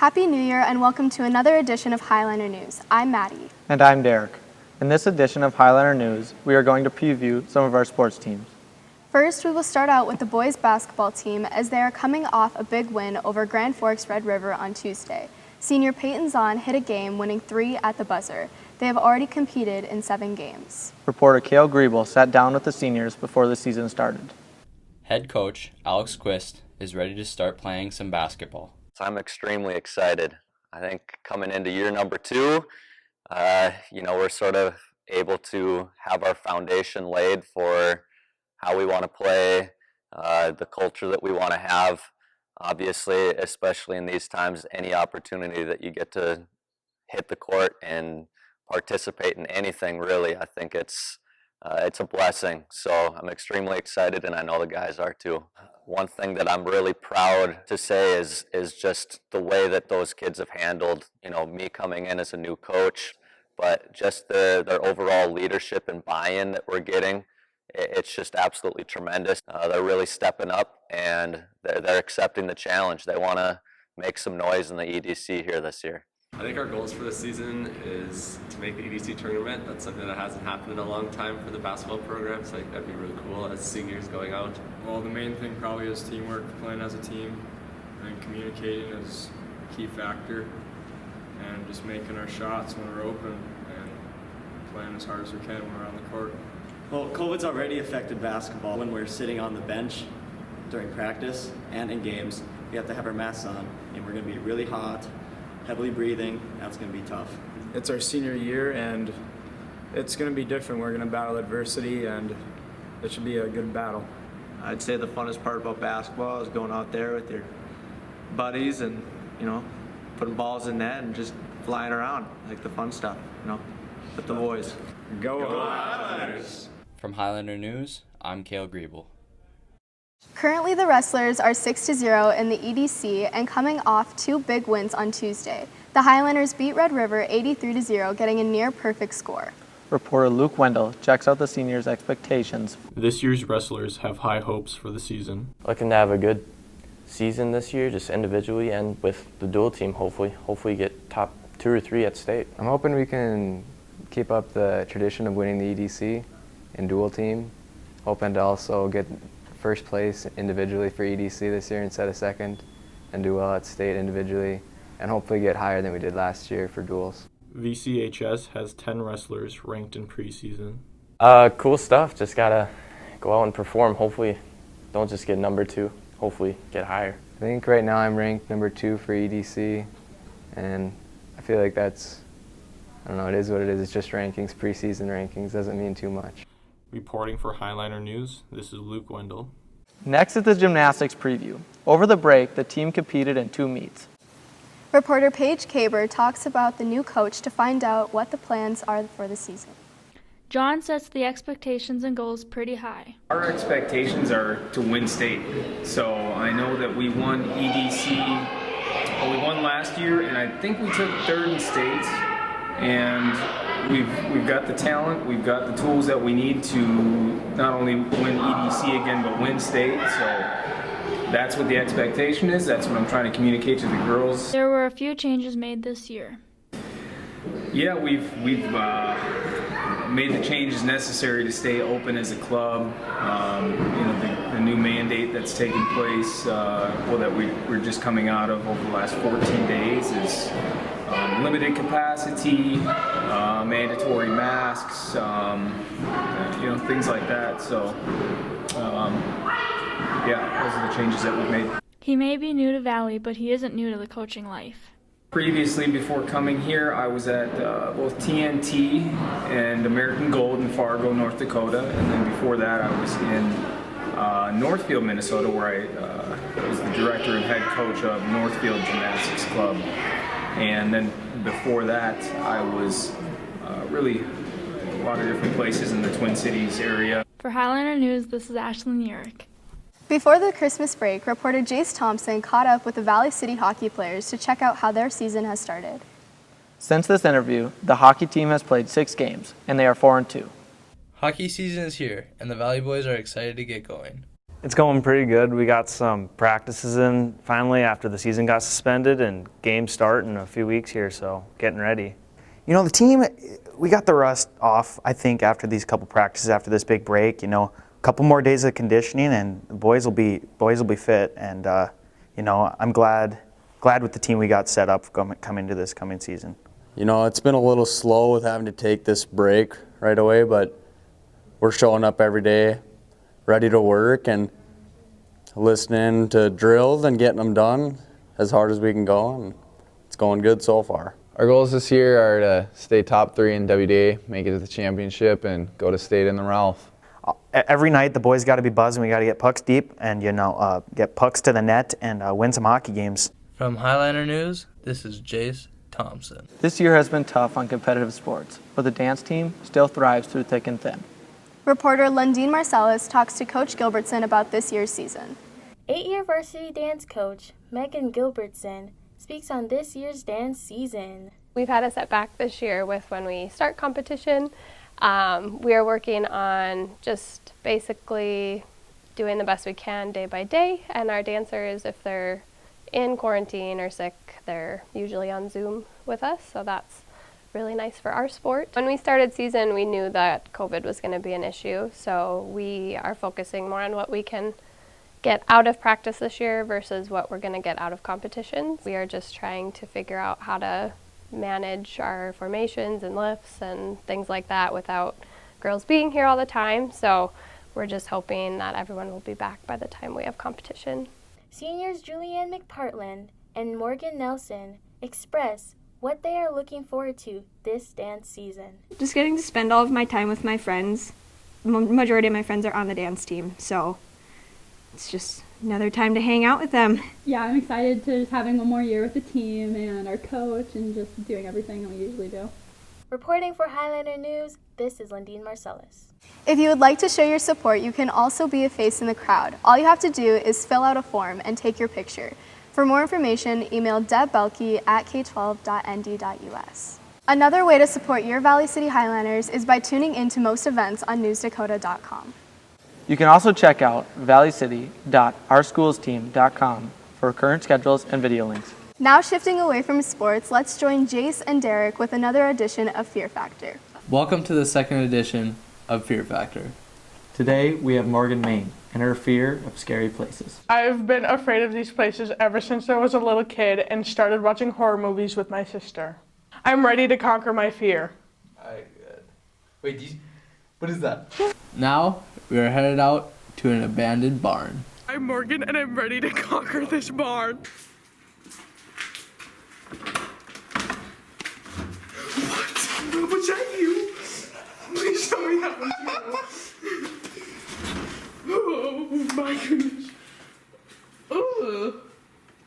Happy New Year and welcome to another edition of Highliner News. I'm Maddie. And I'm Derek. In this edition of Highliner News, we are going to preview some of our sports teams. First, we will start out with the boys basketball team as they are coming off a big win over Grand Forks Red River on Tuesday. Senior Peyton Zahn hit a game winning 3 at the buzzer. They have already competed in 7 games. Reporter Cale Griebel sat down with the seniors before the season started. Head coach Alex Quist is ready to start playing some basketball. So I'm extremely excited. I think coming into year number 2, we're sort of able to have our foundation laid for how we want to play, the culture that we want to have. Obviously, especially in these times, any opportunity that you get to hit the court and participate in anything, really, I think it's a blessing. So I'm extremely excited, and I know the guys are too. One thing that I'm really proud to say is just the way that those kids have handled, me coming in as a new coach, but just their overall leadership and buy-in that we're getting. It's just absolutely tremendous. They're really stepping up, and they're accepting the challenge. They want to make some noise in the EDC here this year. I think our goals for this season is to make the EDC tournament. That's something that hasn't happened in a long time for the basketball program, so I think that'd be really cool as seniors going out. Well, the main thing probably is teamwork, playing as a team, and communicating is a key factor, and just making our shots when we're open and playing as hard as we can when we're on the court. Well, COVID's already affected basketball. When we're sitting on the bench during practice and in games, we have to have our masks on, and we're going to be really hot, heavily breathing. That's going to be tough. It's our senior year, and it's going to be different. We're going to battle adversity, and it should be a good battle. I'd say the funnest part about basketball is going out there with your buddies and, putting balls in net and just flying around, like the fun stuff, with the boys. Go Highlanders! From Highlander News, I'm Cale Griebel. Currently, the Wrestlers are 6-0 in the EDC and coming off 2 big wins on Tuesday. The Highlanders beat Red River 83-0, getting a near-perfect score. Reporter Luke Wendell checks out the seniors' expectations. This year's Wrestlers have high hopes for the season. Looking to have a good season this year, just individually and with the dual team, hopefully get top 2 or 3 at state. I'm hoping we can keep up the tradition of winning the EDC and dual team. Hoping to also get first place individually for EDC this year instead of second, and do well at state individually, and hopefully get higher than we did last year for duals. VCHS has 10 wrestlers ranked in preseason. Cool stuff. Just gotta go out and perform. Hopefully, don't just get number 2. Hopefully, get higher. I think right now I'm ranked number 2 for EDC, and I feel like that's, it is what it is. It's just rankings, preseason rankings. Doesn't mean too much. Reporting for Highliner News, this is Luke Wendell. Next is the gymnastics preview. Over the break, the team competed in 2 meets. Reporter Paige Caber talks about the new coach to find out what the plans are for the season. John sets the expectations and goals pretty high. Our expectations are to win state. So I know that we won EDC, we won last year, and I think we took 3rd in state. And we've got the talent, we've got the tools that we need to not only win EDC again, but win state. So that's what the expectation is. That's what I'm trying to communicate to the girls. There were a few changes made this year. Yeah, we've made the changes necessary to stay open as a club. The new mandate that's taking place, that we're just coming out of over the last 14 days is limited capacity, mandatory masks, things like that. So, those are the changes that we've made. He may be new to Valley, but he isn't new to the coaching life. Previously, before coming here, I was at both TNT and American Gold in Fargo, North Dakota, and then before that I was in Northfield, Minnesota, where I was the director and head coach of Northfield Gymnastics Club. And then before that, I was really a lot of different places in the Twin Cities area. For Highlander News, this is Ashlyn Urick. Before the Christmas break, reporter Jace Thompson caught up with the Valley City hockey players to check out how their season has started. Since this interview, the hockey team has played 6 games, and they are 4-2. Hockey season is here, and the Valley boys are excited to get going. It's going pretty good. We got some practices in finally after the season got suspended, and games start in a few weeks here, so getting ready. You know, the team, we got the rust off, I think, after these couple practices, after this big break. You know, a couple more days of conditioning, and the boys will be fit. And you know, I'm glad with the team we got set up coming into this coming season. You know, it's been a little slow with having to take this break right away, but we're showing up every day, ready to work and listening to drills and getting them done as hard as we can go, and it's going good so far. Our goals this year are to stay top 3 in WDA, make it to the championship, and go to state in the Ralph. Every night the boys got to be buzzing. We got to get pucks deep and, you know, get pucks to the net and win some hockey games. From Highliner News, this is Jace Thompson. This year has been tough on competitive sports, but the dance team still thrives through thick and thin. Reporter Lundeen Marcellus talks to Coach Gilbertson about this year's season. 8-year varsity dance coach Megan Gilbertson speaks on this year's dance season. We've had a setback this year with when we start competition. We are working on just basically doing the best we can day by day, and our dancers, if they're in quarantine or sick, they're usually on Zoom with us, so that's really nice for our sport. When we started season, we knew that COVID was going to be an issue, so we are focusing more on what we can get out of practice this year versus what we're going to get out of competition. We are just trying to figure out how to manage our formations and lifts and things like that without girls being here all the time, so we're just hoping that everyone will be back by the time we have competition. Seniors Julianne McPartland and Morgan Nelson express what they are looking forward to this dance season. Just getting to spend all of my time with my friends. Majority of my friends are on the dance team, so it's just another time to hang out with them. Yeah, I'm excited to just having one more year with the team and our coach and just doing everything that we usually do. Reporting for Highlander News, this is Lundeen Marcellus. If you would like to show your support, you can also be a face in the crowd. All you have to do is fill out a form and take your picture. For more information, email debbelke@k12.nd.us. Another way to support your Valley City Highlanders is by tuning in to most events on newsdakota.com. You can also check out valleycity.ourschoolsteam.com for current schedules and video links. Now shifting away from sports, let's join Jace and Derek with another edition of Fear Factor. Welcome to the second edition of Fear Factor. Today we have Morgan Main and her fear of scary places. I've been afraid of these places ever since I was a little kid and started watching horror movies with my sister. I'm ready to conquer my fear. Alright, good. Wait, what is that? Now we are headed out to an abandoned barn. I'm Morgan and I'm ready to conquer this barn. What? Was that you? Please tell me that was you. Oh my goodness. Ugh.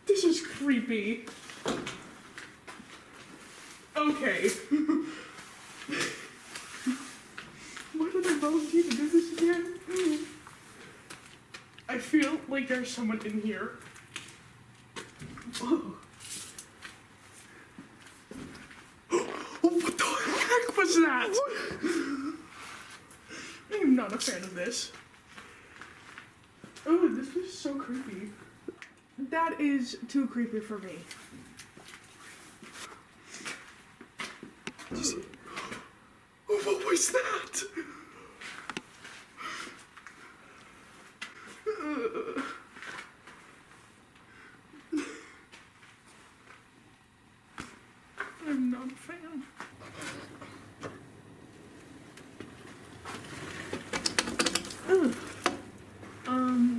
This is creepy. Okay. Why did I volunteer to do this again? I feel like there's someone in here. Oh. What the heck was that? I am not a fan of this. Oh, this is so creepy. That is too creepy for me. Did you see? Oh, what was that? I'm not a fan.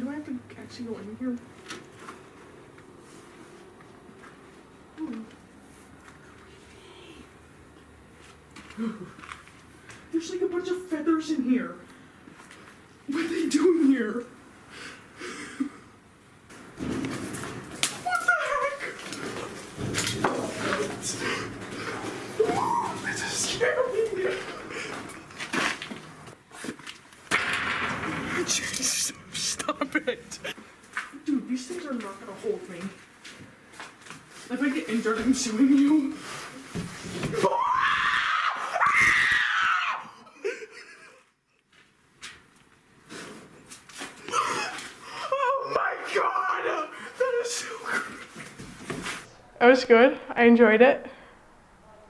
Do I have to actually go in here? There's like a bunch of feathers in here. What are they doing here? What the heck? This is scary. Jesus, stop it. Dude, these things are not gonna hold me. If I get injured, I'm suing you. It was good. I enjoyed it.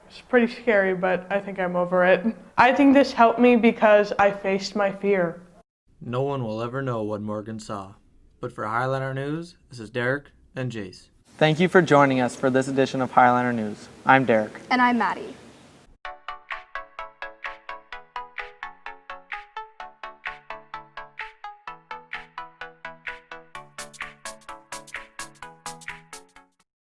It's pretty scary, but I think I'm over it. I think this helped me because I faced my fear. No one will ever know what Morgan saw. But for Highliner News, this is Derek and Jace. Thank you for joining us for this edition of Highliner News. I'm Derek. And I'm Maddie.